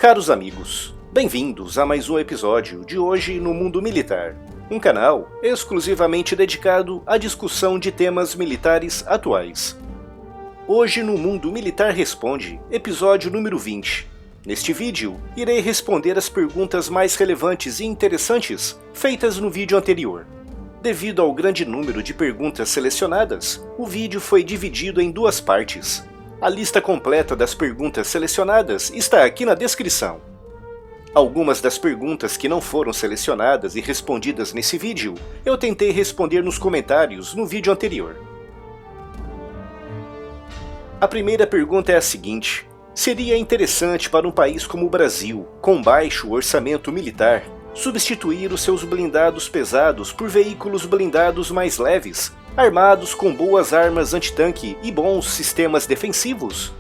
Caros amigos, bem-vindos a mais um episódio de Hoje no Mundo Militar, um canal exclusivamente dedicado à discussão de temas militares atuais. Hoje no Mundo Militar Responde, episódio número 20. Neste vídeo, irei responder as perguntas mais relevantes e interessantes feitas no vídeo anterior. Devido ao grande número de perguntas selecionadas, o vídeo foi dividido em duas partes. A lista completa das perguntas selecionadas está aqui na descrição. Algumas das perguntas que não foram selecionadas e respondidas nesse vídeo, eu tentei responder nos comentários no vídeo anterior. A primeira pergunta é a seguinte: seria interessante para um país como o Brasil, com baixo orçamento militar, substituir os seus blindados pesados por veículos blindados mais leves, armados com boas armas antitanque e bons sistemas defensivos?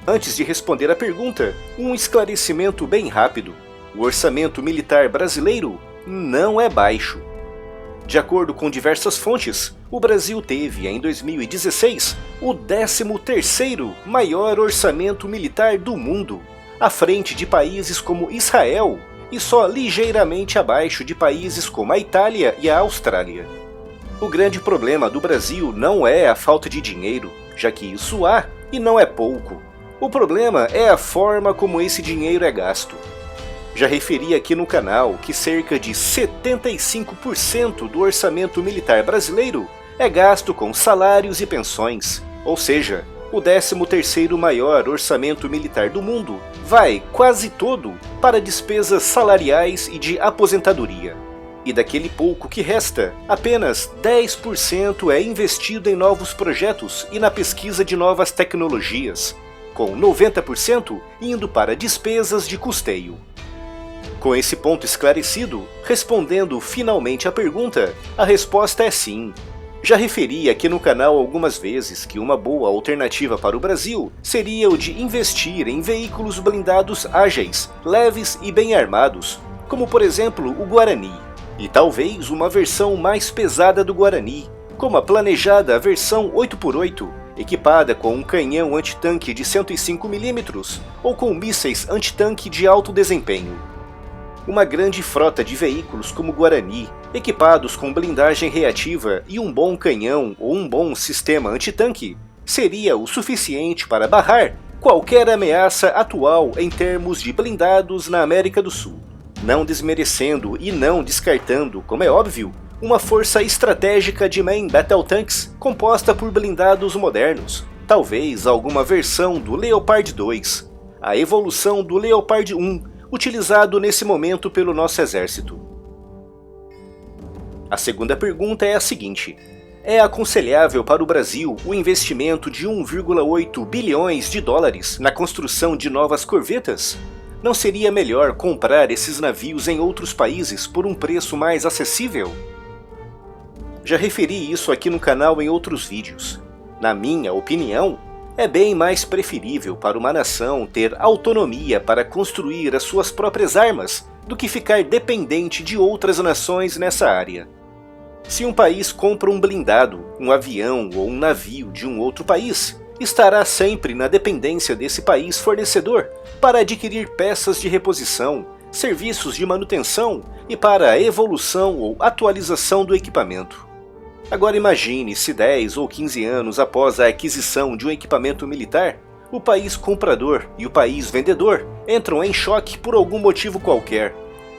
Antes de responder a pergunta, um esclarecimento bem rápido. O orçamento militar brasileiro não é baixo. De acordo com diversas fontes, o Brasil teve, em 2016, o 13º maior orçamento militar do mundo, à frente de países como Israel e só ligeiramente abaixo de países como a Itália e a Austrália. O grande problema do Brasil não é a falta de dinheiro, já que isso há e não é pouco. O problema é a forma como esse dinheiro é gasto. Já referi aqui no canal que cerca de 75% do orçamento militar brasileiro é gasto com salários e pensões, ou seja, o 13º maior orçamento militar do mundo vai quase todo para despesas salariais e de aposentadoria. E daquele pouco que resta, apenas 10% é investido em novos projetos e na pesquisa de novas tecnologias, com 90% indo para despesas de custeio. Com esse ponto esclarecido, respondendo finalmente à pergunta, a resposta é sim. Já referi aqui no canal algumas vezes que uma boa alternativa para o Brasil seria o de investir em veículos blindados ágeis, leves e bem armados, como por exemplo o Guarani, e talvez uma versão mais pesada do Guarani, como a planejada versão 8x8, equipada com um canhão antitanque de 105mm ou com mísseis antitanque de alto desempenho. Uma grande frota de veículos como o Guarani, equipados com blindagem reativa e um bom canhão ou um bom sistema antitanque, seria o suficiente para barrar qualquer ameaça atual em termos de blindados na América do Sul. Não desmerecendo e não descartando, como é óbvio, uma força estratégica de Main Battle Tanks composta por blindados modernos, talvez alguma versão do Leopard 2, a evolução do Leopard 1, utilizado nesse momento pelo nosso exército. A segunda pergunta é a seguinte: é aconselhável para o Brasil o investimento de 1,8 bilhões de dólares na construção de novas corvetas? Não seria melhor comprar esses navios em outros países por um preço mais acessível? Já referi isso aqui no canal em outros vídeos. Na minha opinião, é bem mais preferível para uma nação ter autonomia para construir as suas próprias armas do que ficar dependente de outras nações nessa área. Se um país compra um blindado, um avião ou um navio de um outro país, estará sempre na dependência desse país fornecedor para adquirir peças de reposição, serviços de manutenção e para a evolução ou atualização do equipamento. Agora imagine se 10 ou 15 anos após a aquisição de um equipamento militar, o país comprador e o país vendedor entram em choque por algum motivo qualquer.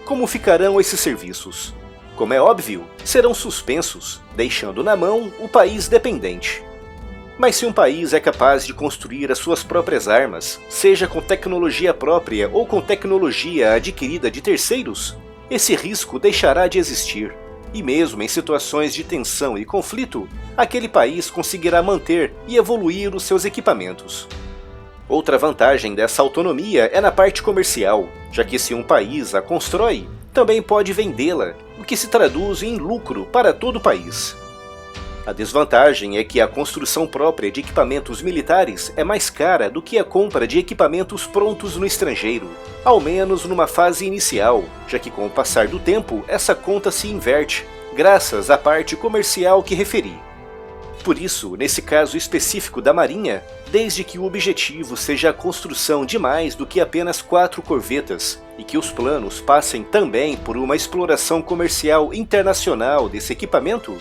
Como ficarão esses serviços? Como é óbvio, serão suspensos, deixando na mão o país dependente. Mas se um país é capaz de construir as suas próprias armas, seja com tecnologia própria ou com tecnologia adquirida de terceiros, esse risco deixará de existir. E mesmo em situações de tensão e conflito, aquele país conseguirá manter e evoluir os seus equipamentos. Outra vantagem dessa autonomia é na parte comercial, já que se um país a constrói, também pode vendê-la, o que se traduz em lucro para todo o país. A desvantagem é que a construção própria de equipamentos militares é mais cara do que a compra de equipamentos prontos no estrangeiro, ao menos numa fase inicial, já que com o passar do tempo essa conta se inverte, graças à parte comercial que referi. Por isso, nesse caso específico da Marinha, desde que o objetivo seja a construção de mais do que apenas 4 corvetas, e que os planos passem também por uma exploração comercial internacional desse equipamento,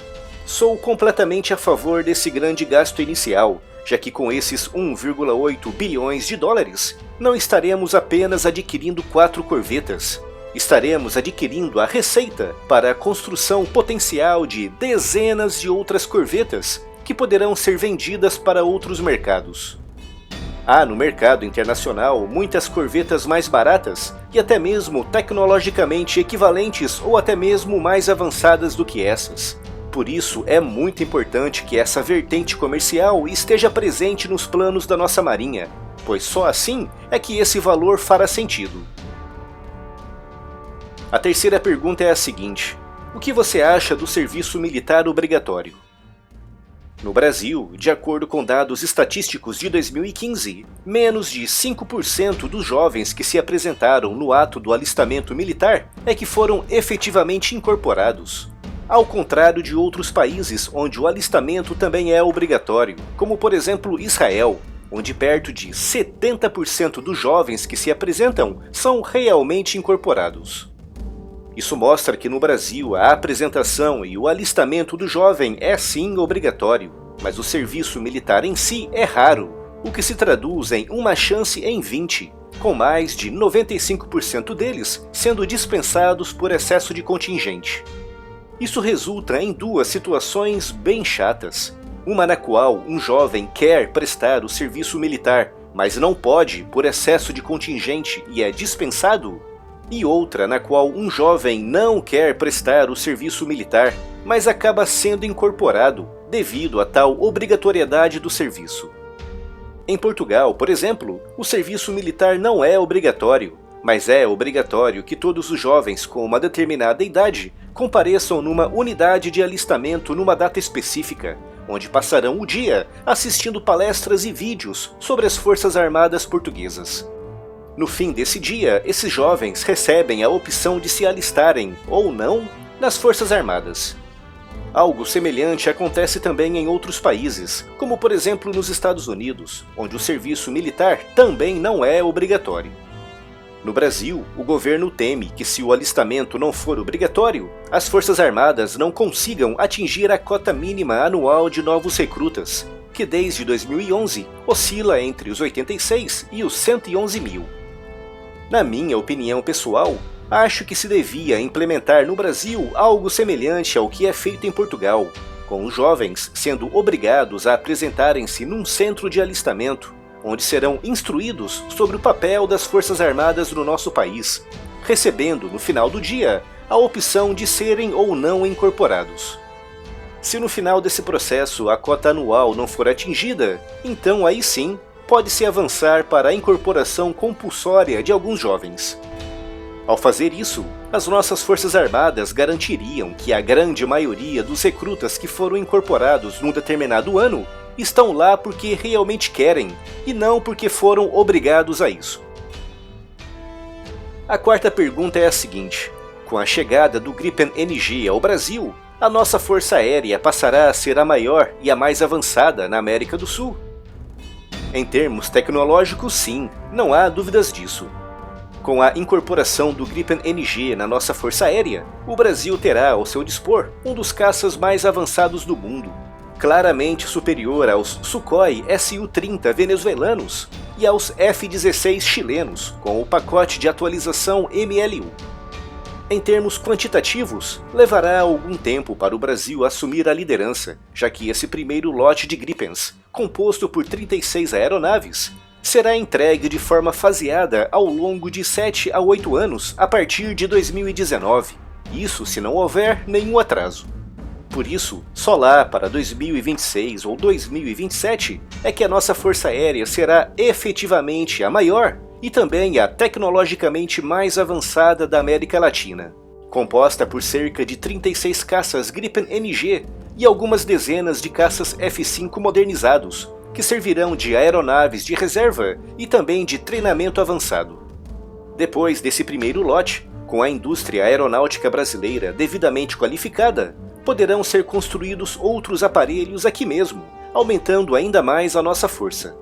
sou completamente a favor desse grande gasto inicial, já que com esses 1,8 bilhões de dólares, não estaremos apenas adquirindo 4 corvetas, estaremos adquirindo a receita para a construção potencial de dezenas de outras corvetas que poderão ser vendidas para outros mercados. Há no mercado internacional muitas corvetas mais baratas e até mesmo tecnologicamente equivalentes ou até mesmo mais avançadas do que essas. Por isso é muito importante que essa vertente comercial esteja presente nos planos da nossa Marinha, pois só assim é que esse valor fará sentido. A terceira pergunta é a seguinte: o que você acha do serviço militar obrigatório? No Brasil, de acordo com dados estatísticos de 2015, menos de 5% dos jovens que se apresentaram no ato do alistamento militar é que foram efetivamente incorporados. Ao contrário de outros países onde o alistamento também é obrigatório, como por exemplo Israel, onde perto de 70% dos jovens que se apresentam são realmente incorporados. Isso mostra que no Brasil a apresentação e o alistamento do jovem é sim obrigatório, mas o serviço militar em si é raro, o que se traduz em uma chance em 20, com mais de 95% deles sendo dispensados por excesso de contingente. Isso resulta em duas situações bem chatas, uma na qual um jovem quer prestar o serviço militar, mas não pode por excesso de contingente e é dispensado, e outra na qual um jovem não quer prestar o serviço militar, mas acaba sendo incorporado devido a tal obrigatoriedade do serviço. Em Portugal, por exemplo, o serviço militar não é obrigatório, mas é obrigatório que todos os jovens com uma determinada idade compareçam numa unidade de alistamento numa data específica, onde passarão o dia assistindo palestras e vídeos sobre as Forças Armadas Portuguesas. No fim desse dia, esses jovens recebem a opção de se alistarem, ou não, nas Forças Armadas. Algo semelhante acontece também em outros países, como por exemplo nos Estados Unidos, onde o serviço militar também não é obrigatório. No Brasil, o governo teme que se o alistamento não for obrigatório, as Forças Armadas não consigam atingir a cota mínima anual de novos recrutas, que desde 2011 oscila entre os 86 e os 111 mil. Na minha opinião pessoal, acho que se devia implementar no Brasil algo semelhante ao que é feito em Portugal, com os jovens sendo obrigados a apresentarem-se num centro de alistamento, onde serão instruídos sobre o papel das Forças Armadas no nosso país, recebendo no final do dia a opção de serem ou não incorporados. Se no final desse processo a cota anual não for atingida, então aí sim pode-se avançar para a incorporação compulsória de alguns jovens. Ao fazer isso, as nossas Forças Armadas garantiriam que a grande maioria dos recrutas que foram incorporados num determinado ano estão lá porque realmente querem, e não porque foram obrigados a isso. A quarta pergunta é a seguinte: com a chegada do Gripen NG ao Brasil, a nossa Força Aérea passará a ser a maior e a mais avançada na América do Sul? Em termos tecnológicos, sim, não há dúvidas disso. Com a incorporação do Gripen NG na nossa Força Aérea, o Brasil terá ao seu dispor um dos caças mais avançados do mundo, claramente superior aos Sukhoi Su-30 venezuelanos e aos F-16 chilenos, com o pacote de atualização ML1. Em termos quantitativos, levará algum tempo para o Brasil assumir a liderança, já que esse primeiro lote de Gripens, composto por 36 aeronaves, será entregue de forma faseada ao longo de 7 a 8 anos a partir de 2019, isso se não houver nenhum atraso. Por isso, só lá para 2026 ou 2027 é que a nossa Força Aérea será efetivamente a maior e também a tecnologicamente mais avançada da América Latina, composta por cerca de 36 caças Gripen NG e algumas dezenas de caças F-5 modernizados, que servirão de aeronaves de reserva e também de treinamento avançado. Depois desse primeiro lote, com a indústria aeronáutica brasileira devidamente qualificada, poderão ser construídos outros aparelhos aqui mesmo, aumentando ainda mais a nossa força.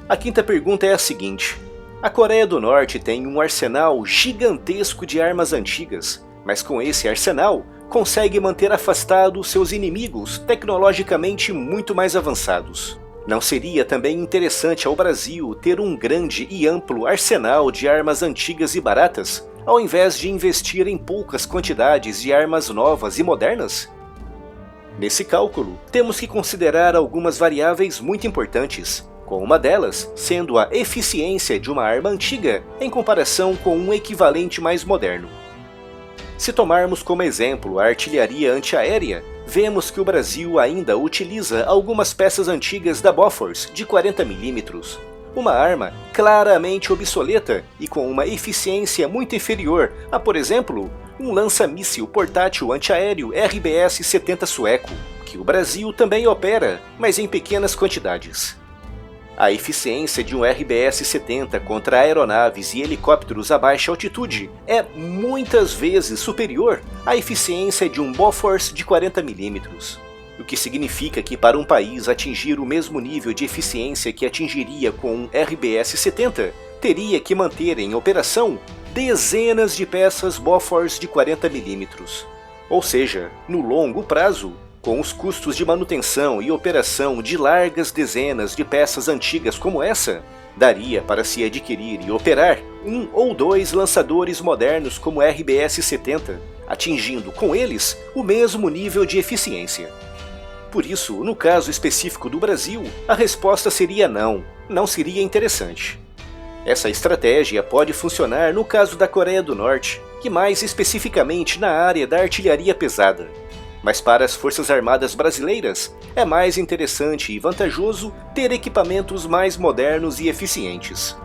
A quinta pergunta é a seguinte: a Coreia do Norte tem um arsenal gigantesco de armas antigas, mas com esse arsenal consegue manter afastados seus inimigos tecnologicamente muito mais avançados. Não seria também interessante ao Brasil ter um grande e amplo arsenal de armas antigas e baratas, ao invés de investir em poucas quantidades de armas novas e modernas? Nesse cálculo, temos que considerar algumas variáveis muito importantes, com uma delas sendo a eficiência de uma arma antiga em comparação com um equivalente mais moderno. Se tomarmos como exemplo a artilharia antiaérea, vemos que o Brasil ainda utiliza algumas peças antigas da Bofors de 40mm, uma arma claramente obsoleta e com uma eficiência muito inferior a, por exemplo, um lança-míssil portátil antiaéreo RBS-70 sueco, que o Brasil também opera, mas em pequenas quantidades. A eficiência de um RBS-70 contra aeronaves e helicópteros a baixa altitude é muitas vezes superior à eficiência de um Bofors de 40mm, o que significa que para um país atingir o mesmo nível de eficiência que atingiria com um RBS-70, teria que manter em operação dezenas de peças Bofors de 40mm. Ou seja, no longo prazo, com os custos de manutenção e operação de largas dezenas de peças antigas como essa, daria para se adquirir e operar um ou dois lançadores modernos como RBS-70, atingindo com eles o mesmo nível de eficiência. Por isso, no caso específico do Brasil, a resposta seria não, não seria interessante. Essa estratégia pode funcionar no caso da Coreia do Norte, e mais especificamente na área da artilharia pesada. Mas para as Forças Armadas brasileiras, é mais interessante e vantajoso ter equipamentos mais modernos e eficientes.